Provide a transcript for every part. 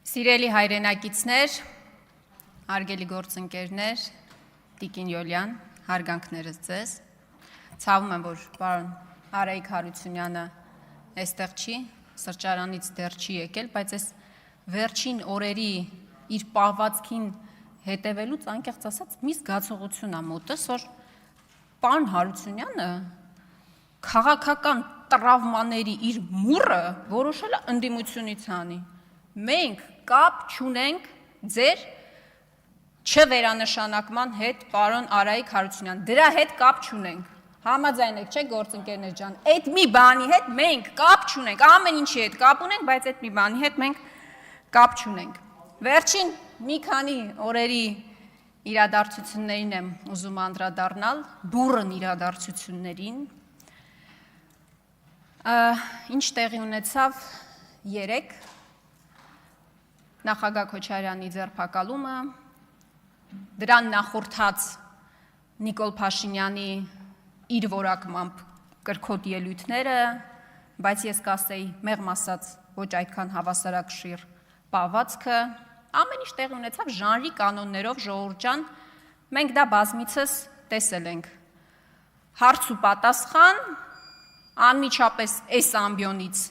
Սիրելի հայրենակիցներ, հարգելի գործընկերներ, Տիկին Յոլյան, հարգանքներս ձեզ։ Ցավում եմ, որ պարոն Արայիկ Հարությունյանը այստեղ չի, սրճարանից դեռ չի եկել, բայց այս վերջին օրերի իր պահվածքին հետևելուց անկեղծ ասած մի զգացողություն ա մոտս, որ պարոն Հարությունյանը քաղաքական տրավմաների իր մուրը որոշել է ընդդիմությունից հանի։ Մենք կապ չունենք ձեր չվերանշանակման հետ, պարոն Արայիկ Հարությունյան, դրա հետ կապ չունենք։ Համաձայն եք, չէ՞ գործընկերներ ջան, այդ մի բանի հետ մենք կապ չունենք, ամեն ինչի հետ կապ ունենք, բայց այդ մի բանի հետ մենք կապ չունենք։ Վերջին մի քանի օրերի իրադարձություններին եմ ուզում անդրադառնալ, բուռն իրադարձություններին։ Ինչ տեղի ունեցավ երեկ նախագահ Քոչարյանի ձերբակալումը, դրան նախորդած Նիկոլ Փաշինյանի իր որակմամբ կրքոտ ելույթները, բայց ես կասեի մեղմ ասած ոչ այդքան հավասարակշիռ պահվածքը, ամեն ինչ տեղի ունեցավ ժանրի կանոններով, ժողովուրդ ջան, մենք դա բազմիցս տեսել ենք։ Հարց ու պատասխան, անմիջապես այս ամբիոնից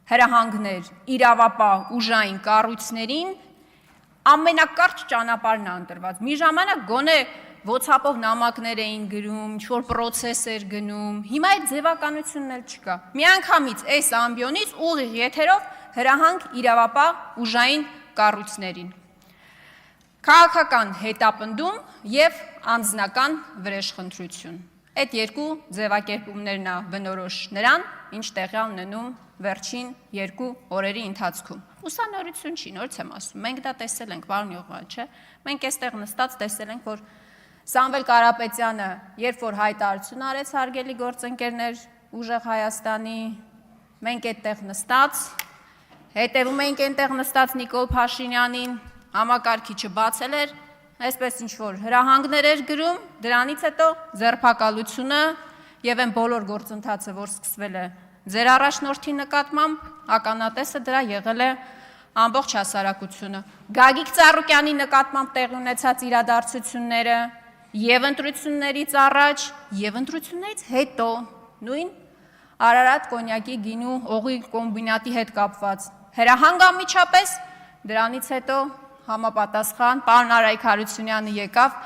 հրահանգներ իրավապահ ուժային կառույցներին ամենակարճ ճանապարհն է ընտրված։ Մի ժամանակ գոնե WhatsApp-ով նամակներ էին գրում, ինչ-որ պրոցես էր գնում, հիմա այդ ձևականությունն էլ չկա։ Միանգամից այս ամբիոնից ուղիղ եթերով հրահանգ իրավապահ ուժային կառույցներին։ Քաղաքական հետապնդում եւ անձնական վրեժխնդրություն։ Այդ երկու ձևակերպումներն է բնորոշ նրան, ինչ տեղի ունենում վերջին երկու օրերի ընթացքում։ Ուսանորություն չի, նորից եմ ասում, մենք դա տեսել ենք, պարոն Յողալ, չէ՞։ Մենք այստեղ նստած տեսել ենք, որ Սամվել Կարապետյանը, երբ որ հայտարարություն արեց հարգելի գործընկերներ ուժեղ Հայաստանի, մենք այդտեղ նստած, հետևում էինք այնտեղ նստած Նիկոլ Փաշինյանին, համակարգիչը բացել էր, այսպես ինչ-որ հրահանգներ էր գրում, դրանից հետո ձերբակալությունը եւ այն բոլոր գործընթացը, որ սկսվել է ձեր առաջնորդի նկատմամբ, ականատեսը դրա եղել է ամբողջ հասարակությունը։ Գագիկ Ծառուկյանի նկատմամբ տեղի ունեցած իրադարձությունները եւ ընտրություններից առաջ, եւ ընտրություններից հետո, նույն Արարատ կոնյակի գինու օղի կոմբինատի հետ կապված հրահանգ անմիջապես, դրանից հետո համապատասխան պարոն Արայիկ Հարությունյանը եկավ,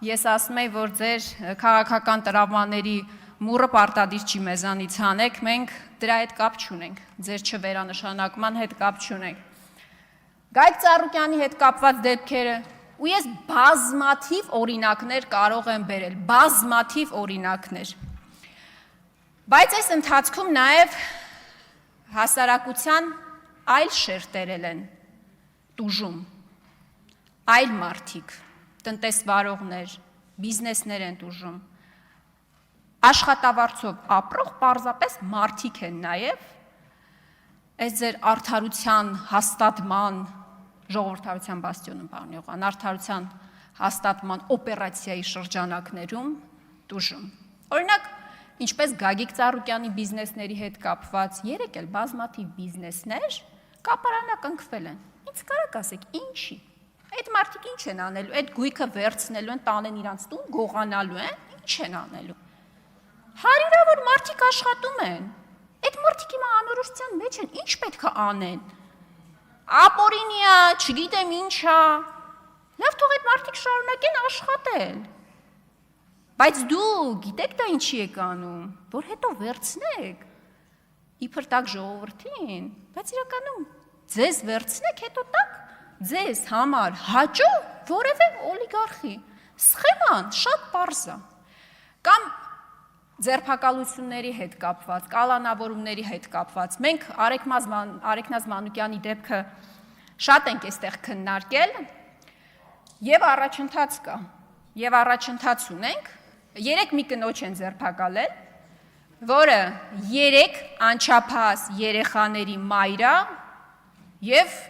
ես ասում եի, որ ձեր քաղաքական տրավմաների մուրը պարտադիր չի մեզանից հանեք, մենք դրա հետ կապ չունենք, ձեր չվերանշանակման հետ կապ չունենք։ Գայք Ծառուկյանի հետ կապված դեպքերը, ու ես բազմաթիվ օրինակներ կարող եմ բերել, բազմաթիվ օրինակներ։ Բայց այս ընթացքում նաև հասարակության այլ շերտերել են տուժում, այլ մարդիկ, տնտեսվարողներ, բիզնեսներ են տուժում, աշխատավարձով ապրող պարզապես մարդիկ են նաև, այս ձեր արդարության հաստատման, ժողովրդավարության բաստիոնում, պարոն Յողան, արդարության հաստատման օպերացիայի շրջանակներում տուժում։ Օրինակ, ինչպես Գագիկ Ծառուկյանի բիզնեսների հետ կապված, երեք էլ բազմաթիվ բիզնեսներ կապարանակնքվել են։ Ինչ կարաք ասեք, ինչի։ Այդ մարդիկ ինչ են անելու, այդ գույքը վերցնելու են, տանեն իրանց տուն, գողանալու են, ինչ են անելու։ Հարյուրավոր մարդիկ աշխատում են, այդ մարդիկ հիմա անորոշության մեջ են, ինչ պետք է անեն, ապօրինի է, չգիտեմ ինչ է, լավ թող այդ մարդիկ շարունակեն աշխատել, բայց դու գիտեք դա ինչի եք անում, որ հետո վերցնեք, իբր տակ ժողովրդին, բայց իրականում ձեզ վերցնեք, հետո տակ ձեզ համար հաճո որևէ օլիգարխի, սխեման շատ պարզ է, կամ ձերբակալությունների հետ կապված, կալանավորումների հետ կապված, մենք Արեգնազ Մանուկյանի դեպքը շատ ենք այստեղ քննարկել եւ առաջընթաց կա, եւ առաջընթաց ունենք, երեք մի կնոջ են ձերբակալել, որը 3 անչափահաս երեխաների մայր է եւ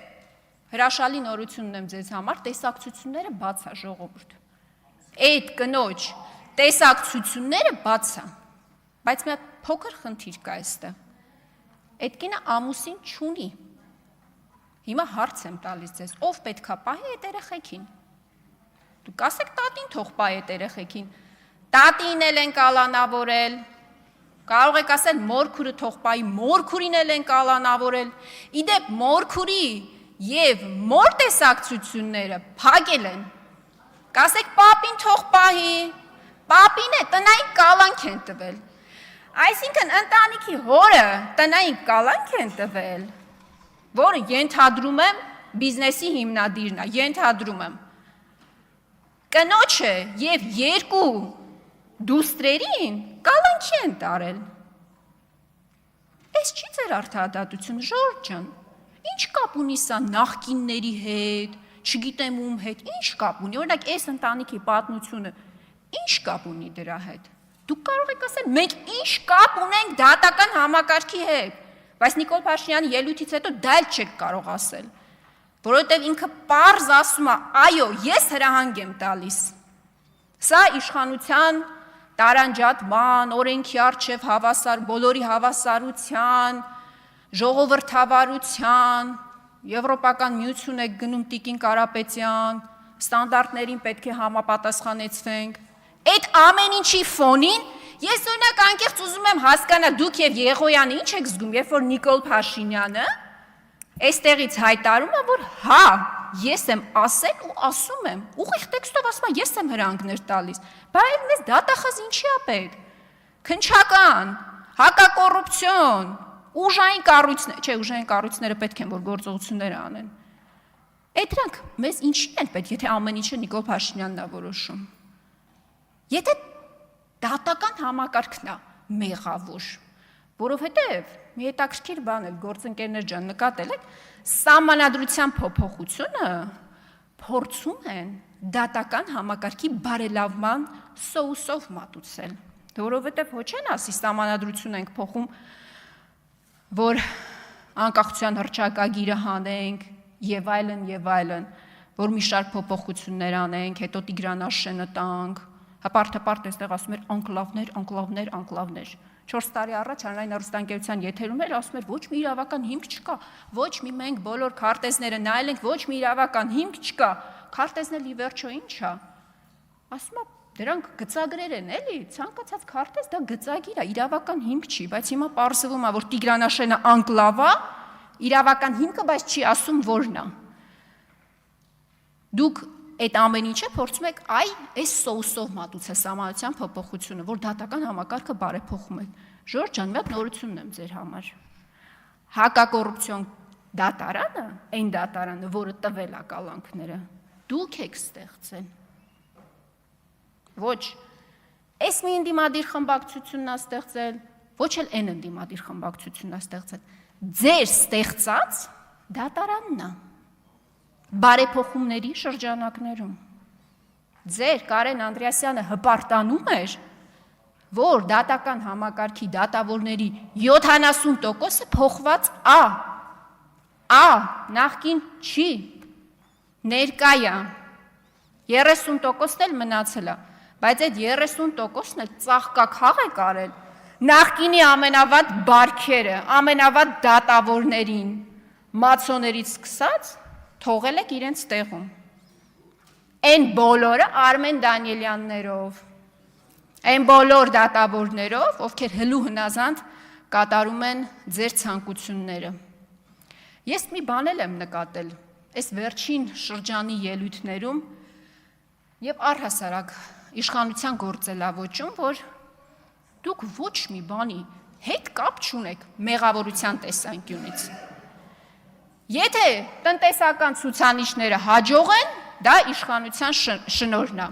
հրաշալի նորություն ունեմ ձեզ համար, տեսակցությունները բաց է ժողովուրդ։ Այդ կնոջ տեսակցությունները բաց է, բայց մի փոքր խնդիր կա այստեղ։ Այդ կինը ամուսին չունի, Հիմա հարց եմ տալիս ձեզ, ով պետքա պահի այդ երեխեքին։ Դուք ասեք տատին թող պահի այդ երեխեքին։ Տատին էլ են կալանավորել։ Կարող եք ասել մորքուրը թող պահի, մորքուրին էլ են կալանավորել։ Իդեպ մորքուրի եւ մոր տեսակցությունները փակել են։ Կասեք պապին թող պահի, պապին է տնային կալանք են տվել։ Այսինքն ընտանիքի հորը տնային կալանք են տվել, որը ենթադրում եմ բիզնեսի հիմնադիրն է, ենթադրում եմ։ Կնոջը եւ երկու դուստրերին կալանքի են տարել։ Այս չի ձեր արդարադատությունը, Ժորժ ջան։ Ինչ կապ ունի սա նախկինների հետ, չգիտեմ ում հետ, ինչ կապ ունի։ Օրինակ, այս ընտանիքի պատմությունը ինչ կապ ունի դրա հետ։ Դուք կարող եք ասել, մենք ինչ կապ ունենք դատական համակարգի հետ, բայց Նիկոլ Փաշինյանի ելույթից հետո դա էլ չեք կարող ասել, որովհետև ինքը պարզ ասում է, այո, ես հրահանգ եմ տալիս։ Սա իշխանության տարանջատման, օրենքի առջև հավասար, բոլորի հավասարության, ժողովրդավարության, Եվրոպական միություն եք գնում Տիկին Կարապետյան, ստանդարտներին պետք է համապատասխանեցվենք։ Այդ ամեն ինչի ֆոնին ես օրինակ անկեղծ ուզում եմ հասկանալ դուք եւ Եղոյանը ինչ եք զգում, երբ որ Նիկոլ Փաշինյանը այստեղից հայտարարում է, որ հա, ես եմ ասել ու ասում եմ, ուղիղ տեքստով ասում եմ, ես եմ հրանգներ տալիս, բայց մեզ դատախազ ինչի է պետք։ Քնչական, հակակոռուպցիոն, ուժային կառույցներ, չէ, ուժային կառույցները պետք են որ գործողություններ անեն։ Այդ դրանք մեզ ինչի են պետք, եթե ամեն ինչը Նիկոլ Փաշինյանն է որոշում։ Եթե դատական համակարգն է մեղավոր, որովհետև մի հետաքրքիր բան է, գործընկերներ ջան, նկատել եք, սահմանադրության փոփոխությունը փորձում են դատական համակարգի բարելավման սոուսով մատուցել, որովհետև ոչ են ասի սահմանադրություն ենք փոխում, որ անկախության հռչակագիրը հանենք եւ այլն, որ մի շարք փոփոխություններ անենք, հետո Տիգրան տանք, հպարտ այստեղ ասում էր անկլավներ, 4 տարի առաջ հանրային հեռուստաընկերության եթերում էր ասում էր ոչ մի իրավական հիմք չկա, ոչ մի մենք բոլոր քարտեզները նայել ենք, ոչ մի իրավական հիմք չկա, քարտեզն ի վերջո ինչ է, ասում է դրանք գծագրեր են էլի, ցանկացած քարտեզ դա գծագիր է, իրավական հիմք չի, բայց հիմա պարզվում է, որ Տիգրանաշենը անկլավ է, իրավական հիմքը, բայց չի ասում որն է։ Դուք այդ ամեն ինչը փորձում եք այս սոուսով մատուցել սահմանադրության փոփոխությունը, որ դատական համակարգը բարեփոխում եք։ Ժորժ ջան, մի հատ նորությունն եմ ձեր համար։ Հակակոռուպցիոն դատարանը, այն դատարանը, որը տվել է կալանքները, դուք եք ստեղծել։ Ոչ այս մի ընդդիմադիր խմբակցությունն է ստեղծել, ոչ էլ այն ընդդիմադիր խմբակցությունն է ստեղծել։ Ձեր ստեղծած դատարանն է։ Բարեփոխումների շրջանակներում ձեր Կարեն Անդրեասյանը հպարտանում էր, որ դատական համակարգի դատավորների 70%-ը փոխված նախկին չի, ներկա է, 30%-ն էլ մնացել է, բայց այդ 30%-ն էլ ծաղկաքաղ է կարել նախկինի ամենավատ բարքերը, ամենավատ դատավորներին, մացոներից սկսած թողել եք իրենց տեղում։ Այն բոլորը Արմեն Դանիելյաններով, այն բոլոր դատավորներով, ովքեր հլու հնազանդ կատարում են ձեր ցանկությունները։ Ես մի բան եմ նկատել, այս վերջին շրջանի ելույթներում եւ առհասարակ իշխանության գործելավոճում, որ դուք ոչ մի բանի հետ կապ չունեք մեղավորության տեսանկյունից։ Եթե տնտեսական ցուցանիշները հաջող են, դա իշխանության շնորհն է։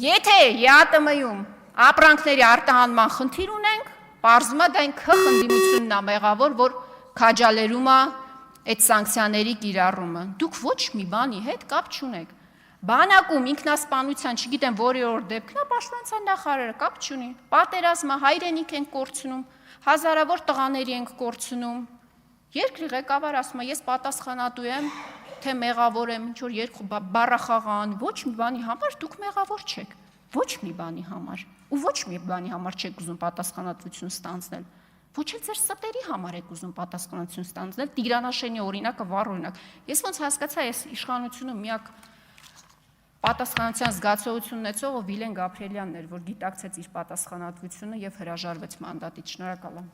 Եթե ԵԱՏՄ-ում ապրանքների արտահանման խնդիր ունենք, պարզվում է դա այն քխնդիմությունն է մեղավոր, որ քաջալերում է այդ սանկցիաների կիրառումը։ Դուք ոչ մի բանի հետ կապ չունեք։ Բանակում ինքնասպանության, չգիտեմ որի օր դեպքն է, պաշտպանության նախարարը կապ չունի։ Պատերազմը հայրենիք ենք կորցնում, հազարավոր տղաների ենք կորցնում։ Երկրի ղեկավար ասում է, ես պատասխանատու եմ, թե մեղավոր եմ, ինչ որ երկու բառախաղան, ոչ մի բանի համար դուք մեղավոր չեք, ոչ մի բանի համար, ու ոչ մի բանի համար չեք ուզում պատասխանատվություն ստանձնել։ Ոչ էլ ձեր ստերի համար եք ուզում պատասխանատվություն ստանձնել, Տիգրանաշենի օրինակը վառ օրինակ։ Ես ոնց հասկացա, ես իշխանությունում միակ պատասխանատվության զգացողություն ունեցողը Վիլեն Գաբրիելյանն էր, որ գիտակցեց իր պատասխանատվությունը եւ հրաժարվեց մանդատից։ Շնորհակալ եմ։